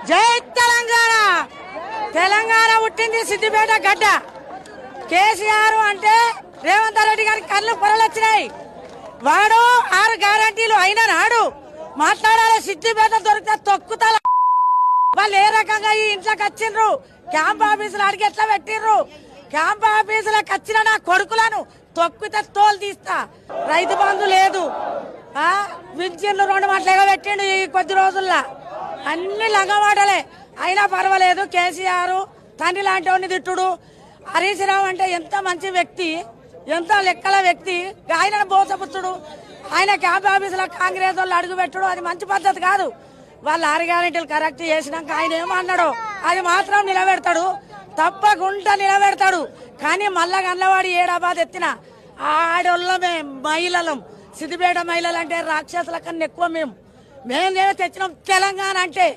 జై తెలంగాణ. తెలంగాణ పుట్టింది సిద్దిపేట గడ్డ. కేసీఆర్ అంటే రేవంత్ రెడ్డి గారికి కళ్ళు పొరలొచ్చినాయి. వాడు 6 గ్యారంటీలు అయినా నాడు మాట్లాడాలి. సిద్దిపేట దొరికితే తొక్కుతా. వాళ్ళు ఏ రకంగా ఈ ఇంట్లోకి వచ్చిండ్రు, క్యాంప్ ఆఫీసులు అడిగి ఎట్లా పెట్టిండ్రు. క్యాంప్ ఆఫీసులకు వచ్చిన నా కొడుకులను తొక్కితే తోలు తీస్తా. రైతు బంధు లేదు, విద్యున్లు 2 మాటలుగా పెట్టిండు ఈ కొద్ది రోజుల్లో. అన్ని లంగమాటలే. అయినా పర్వాలేదు. కేసీఆర్ తండ్రి లాంటి వాడిని తిట్టుడు. హరీష్ రావు అంటే ఎంత మంచి వ్యక్తి, ఎంత లెక్కల వ్యక్తి. ఆయన బోసపుచ్చుడు. ఆయన క్యాంప్ ఆఫీసులో కాంగ్రెస్ వాళ్ళు అడుగు పెట్టడు. అది మంచి పద్ధతి కాదు. వాళ్ళు 6 గ్యారెంటీలు కరెక్ట్ చేసినాక ఆయన ఏమన్నాడో అది మాత్రం నిలబెడతాడు, తప్పకుండా నిలబెడతాడు. కానీ మళ్ళా గన్నవాడు ఏడాబాద్ ఎత్తిన ఆడోళ్ళమే మహిళలం. సిద్దిపేట మహిళలు అంటే రాక్షసుల కన్నా ఎక్కువ. మేము తెచ్చినాం తెలంగాణ అంటే.